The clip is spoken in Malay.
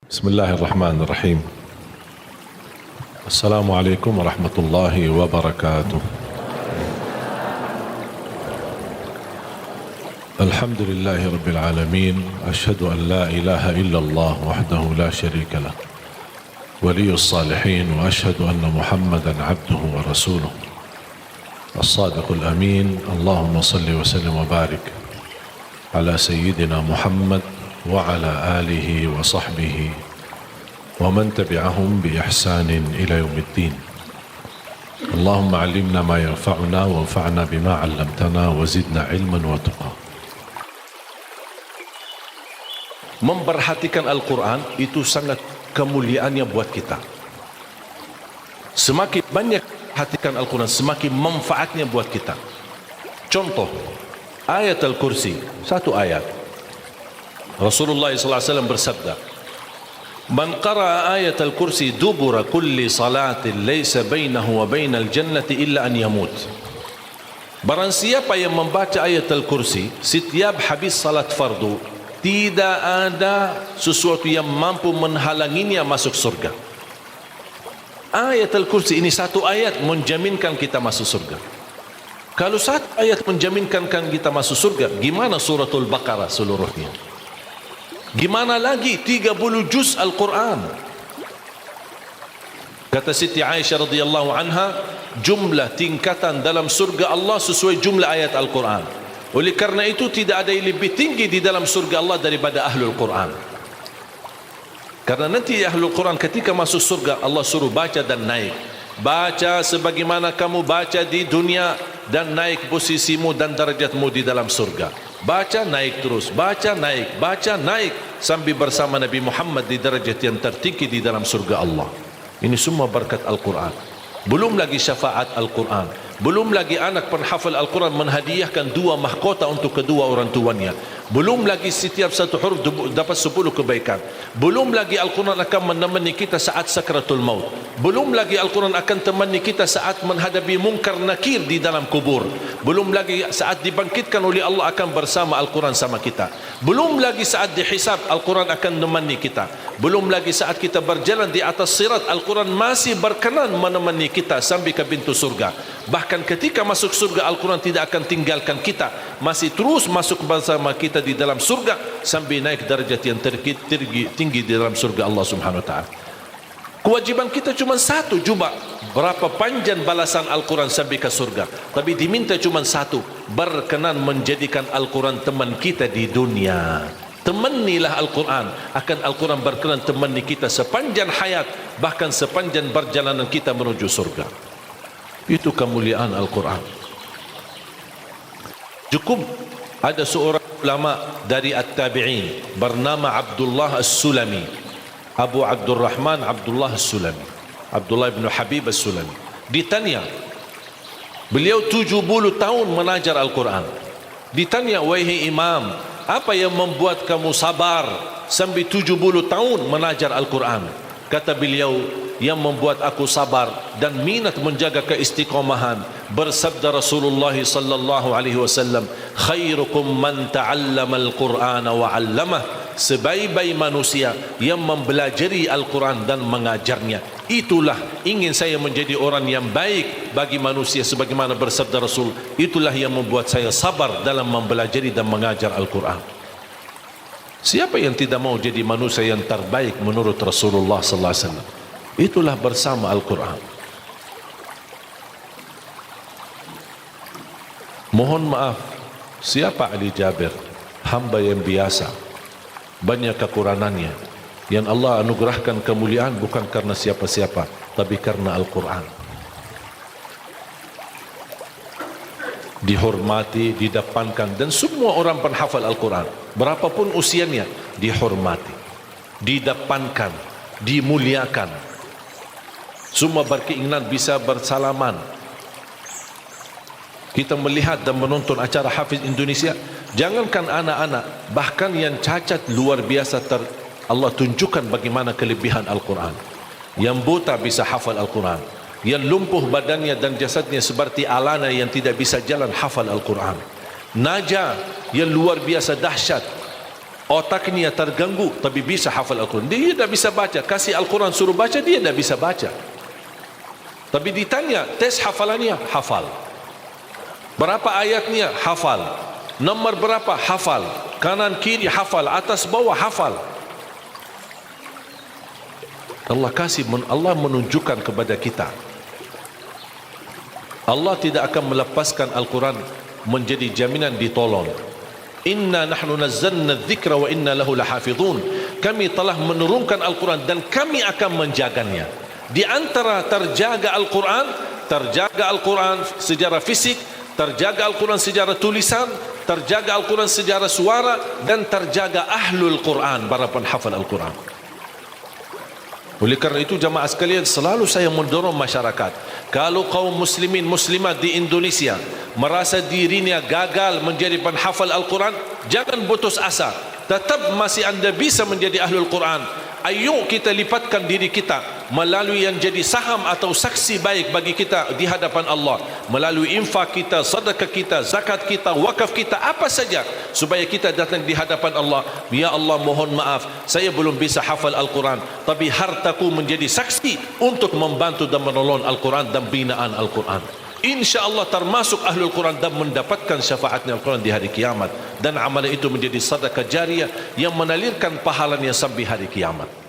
بسم الله الرحمن الرحيم. السلام عليكم ورحمة الله وبركاته. الحمد لله رب العالمين، أشهد أن لا إله إلا الله وحده لا شريك له ولي الصالحين، وأشهد أن محمدا عبده ورسوله الصادق الأمين. اللهم صل وسلم وبارك على سيدنا محمد وعلى آله وصحبه ومن تبعهم بإحسان إلى يوم الدين. اللهم علمنا ما ينفعنا وانفعنا بما علمتنا وزدنا علما وتقى. Memperhatikan Al-Quran itu sangat kemuliaannya buat kita. Semakin banyak perhatikan Al-Quran, semakin manfaatnya buat kita. Contoh, ayat Al-Kursi, satu ayat. Rasulullah SAW bersabda, "Man qara'a ayat Al-Kursi dubura kulli salatin laysa bainahu wa bainal jannati illa an yamut." Barang siapa yang membaca ayat Al-Kursi setiap habis salat fardu, tidak ada sesuatu yang mampu menghalanginya masuk surga. Ayat Al-Kursi ini satu ayat menjaminkan kita masuk surga. Kalau satu ayat menjaminkan kita masuk surga, gimana suratul Baqarah seluruhnya? Gimana lagi 30 juz Al-Quran? Kata Siti Aisyah radhiyallahu anha, jumlah tingkatan dalam surga Allah sesuai jumlah ayat Al-Quran. Oleh karena itu tidak ada yang lebih tinggi di dalam surga Allah daripada Ahlul Quran. Karena nanti Ahlul Quran ketika masuk surga, Allah suruh baca dan naik. Baca sebagaimana kamu baca di dunia, dan naik posisimu dan darajatmu di dalam surga. Baca naik terus, baca naik, baca naik, sampai bersama Nabi Muhammad di darajat yang tertinggi di dalam surga Allah. Ini semua berkat Al-Quran. Belum lagi syafaat Al-Quran, belum lagi anak penghafal Al-Quran menghadiahkan 2 mahkota untuk kedua orang tuanya. Belum lagi setiap satu huruf dapat 10 kebaikan. Belum lagi Al-Quran akan menemani kita saat sakratul maut. Belum lagi Al-Quran akan temani kita saat menghadapi mungkar nakir di dalam kubur. Belum lagi saat dibangkitkan oleh Allah akan bersama Al-Quran sama kita. Belum lagi saat dihisab, Al-Quran akan menemani kita. Belum lagi saat kita berjalan di atas sirat, Al-Quran masih berkenan menemani kita sampai ke pintu surga. Bahkan ketika masuk surga, Al-Quran tidak akan tinggalkan kita, masih terus masuk bersama kita di dalam surga sampai naik darjat yang tinggi di dalam surga Allah Subhanahu wa taala. Kewajiban kita cuma satu, coba berapa panjang balasan Al-Quran sampai ke surga. Tapi diminta cuma satu, berkenan menjadikan Al-Quran teman kita di dunia. Temanilah Al-Quran, akan Al-Quran berkenan temani kita sepanjang hayat, bahkan sepanjang perjalanan kita menuju surga. Itu kemuliaan Al-Quran. Cukup ada seorang ulama dari At-Tabi'in bernama Abdullah As-Sulami, Abu Abdurrahman Abdullah As-Sulami, Abdullah bin Habib As-Sulami. Ditanya, beliau 70 tahun mengajar Al-Quran. Ditanya, wahai imam, apa yang membuat kamu sabar sampai 70 tahun mengajar Al-Quran? Kata beliau, yang membuat aku sabar dan minat menjaga keistiqomahan, bersabda Rasulullah sallallahu alaihi wasallam, khairukum man ta'allama al-Qur'ana wa 'allamah. Sebaik-baik manusia yang mempelajari Al-Quran dan mengajarnya. Itulah ingin saya menjadi orang yang baik bagi manusia, sebagaimana bersabda Rasul, itulah yang membuat saya sabar dalam mempelajari dan mengajar Al-Quran. Siapa yang tidak mau jadi manusia yang terbaik menurut Rasulullah sallallahu alaihi wasallam? Itulah bersama Al-Quran. Mohon maaf, siapa Ali Jabir? Hamba yang biasa, banyak kekurangannya. Yang Allah anugerahkan kemuliaan bukan karena siapa-siapa, tapi karena Al-Quran. Dihormati, didepankan, dan semua orang penghafal Al-Quran, berapapun usianya, dihormati, didepankan, dimuliakan. Semua berkeinginan bisa bersalaman. Kita melihat dan menonton acara Hafiz Indonesia, jangankan anak-anak, bahkan yang cacat luar biasa Allah tunjukkan bagaimana kelebihan Al-Quran. Yang buta bisa hafal Al-Quran, yang lumpuh badannya dan jasadnya seperti alana yang tidak bisa jalan hafal Al-Quran. Naja yang luar biasa dahsyat, otaknya terganggu tapi bisa hafal Al-Quran. Dia tak bisa baca, kasih Al-Quran suruh baca, dia tak bisa baca. Tapi ditanya tes hafalannya, hafal. Berapa ayatnya, hafal. Nomor berapa, hafal. Kanan kiri hafal, atas bawah hafal. Allah menunjukkan kepada kita, Allah tidak akan melepaskan Al-Quran menjadi jaminan ditolong. Inna nahnu nazzalna dzikra wa inna lahu lahafizun. Kami telah menurunkan Al-Quran dan kami akan menjaganya. Di antara terjaga Al-Quran secara fisik, terjaga Al-Quran secara tulisan, terjaga Al-Quran secara suara, dan terjaga ahlul Quran, para penghafal Al-Quran. Oleh kerana itu jamaah sekalian, selalu saya mendorong masyarakat, kalau kaum muslimin muslimat di Indonesia merasa dirinya gagal menjadi penghafal Al-Quran, jangan putus asa. Tetap masih anda bisa menjadi ahlul Quran. Ayo kita lipatkan diri kita melalui yang jadi saham atau saksi baik bagi kita di hadapan Allah, melalui infak kita, sedekah kita, zakat kita, wakaf kita, apa saja, supaya kita datang di hadapan Allah. Ya Allah, mohon maaf, saya belum bisa hafal Al-Quran, tapi hartaku menjadi saksi untuk membantu dan menolong Al-Quran dan binaan Al-Quran. InsyaAllah termasuk ahlul Quran dan mendapatkan syafaatnya Al-Quran di hari kiamat, dan amalan itu menjadi sedekah jariah yang menalirkan pahalanya sampai hari kiamat.